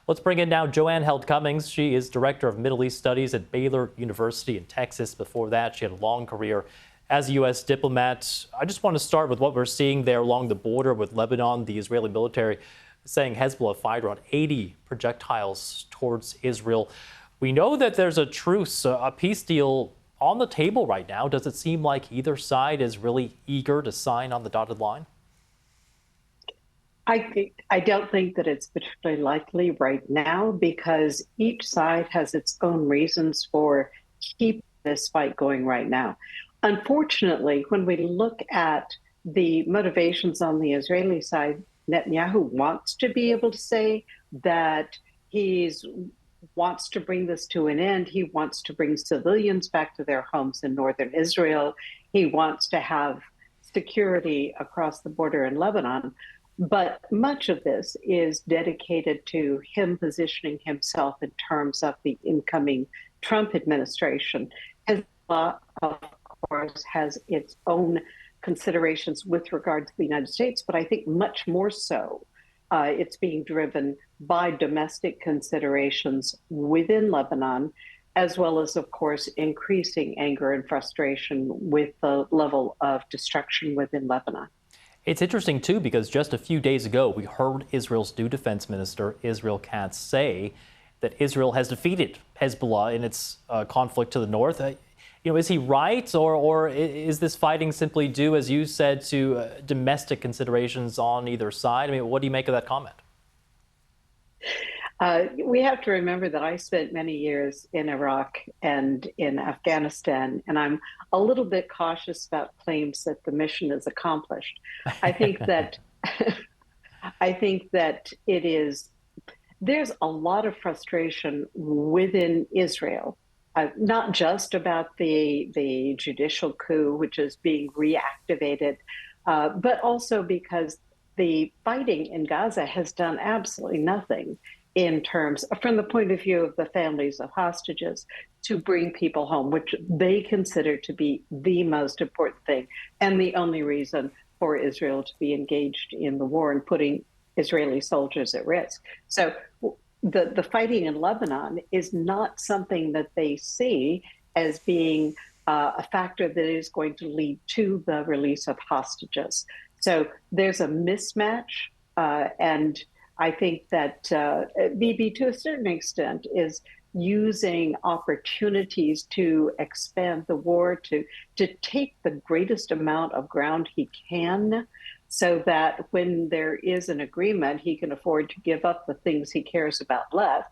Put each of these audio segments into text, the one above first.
Let's bring in now Joanne Cummings. She is Director of Middle East Studies at Baylor University in Texas. Before that, she had a long career as a U.S. diplomat. I just want to start with what we're seeing there along the border with Lebanon. The Israeli military saying Hezbollah fired around 80 projectiles towards Israel. We know that there's a truce, a peace deal on the table right now. Does it seem like either side is really eager to sign on the dotted line? I don't think that it's particularly likely right now because each side has its own reasons for keeping this fight going right now. Unfortunately, when we look at the motivations on the Israeli side, Netanyahu wants to be able to say that he wants to bring this to an end. He wants to bring civilians back to their homes in northern Israel. He wants to have security across the border in Lebanon. But much of this is dedicated to him positioning himself in terms of the incoming Trump administration. Hezbollah, of course, has its own considerations with regard to the United States, but I think much more so it's being driven by domestic considerations within Lebanon, as well as, of course, increasing anger and frustration with the level of destruction within Lebanon. It's interesting, too, because just a few days ago, we heard Israel's new defense minister, Israel Katz, say that Israel has defeated Hezbollah in its conflict to the north. Is he right, or is this fighting simply due, as you said, to domestic considerations on either side? I mean, what do you make of that comment? We have to remember that I spent many years in Iraq and in Afghanistan, and I'm a little bit cautious about claims that the mission is accomplished. I think that there's a lot of frustration within Israel, not just about the judicial coup, which is being reactivated, but also because the fighting in Gaza has done absolutely nothing in terms, from the point of view of the families of hostages, to bring people home, which they consider to be the most important thing and the only reason for Israel to be engaged in the war and putting Israeli soldiers at risk. So the fighting in Lebanon is not something that they see as being a factor that is going to lead to the release of hostages. So there's a mismatch, and I think that Bibi, to a certain extent, is using opportunities to expand the war, to take the greatest amount of ground he can, so that when there is an agreement, he can afford to give up the things he cares about less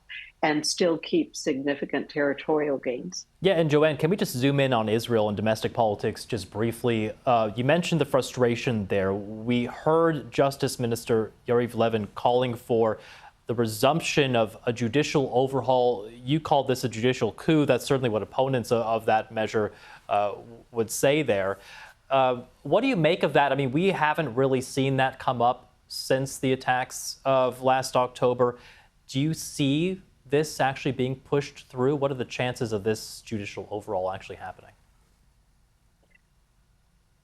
and still keep significant territorial gains. Yeah, and Joanne, can we just zoom in on Israel and domestic politics just briefly? You mentioned the frustration there. We heard Justice Minister Yariv Levin calling for the resumption of a judicial overhaul. You called this a judicial coup. That's certainly what opponents of that measure would say there. What do you make of that? I mean, we haven't really seen that come up since the attacks of last October. Do you see this actually being pushed through? What are the chances of this judicial overhaul actually happening?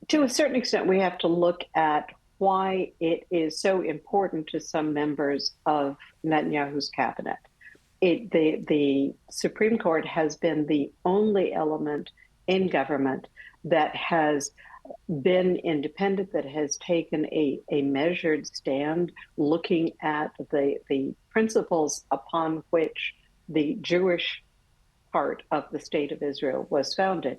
To a certain extent, we have to look at why it is so important to some members of Netanyahu's cabinet. The Supreme Court has been the only element in government that has been independent, that has taken a measured stand looking at the principles upon which the Jewish part of the state of Israel was founded.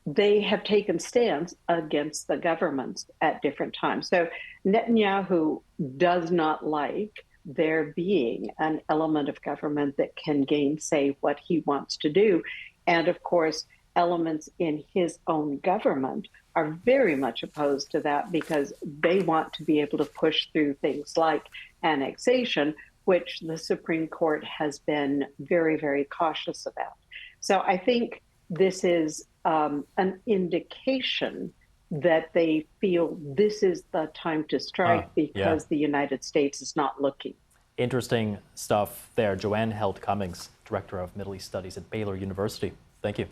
They have taken stands against the governments at different times. So Netanyahu does not like there being an element of government that can gainsay what he wants to do. And of course, elements in his own government are very much opposed to that because they want to be able to push through things like annexation, which the Supreme Court has been very, very cautious about. So I think this is an indication that they feel this is the time to strike because the United States is not looking. Interesting stuff there. Joanne Cummings, Director of Middle East Studies at Baylor University. Thank you.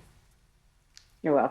You're welcome.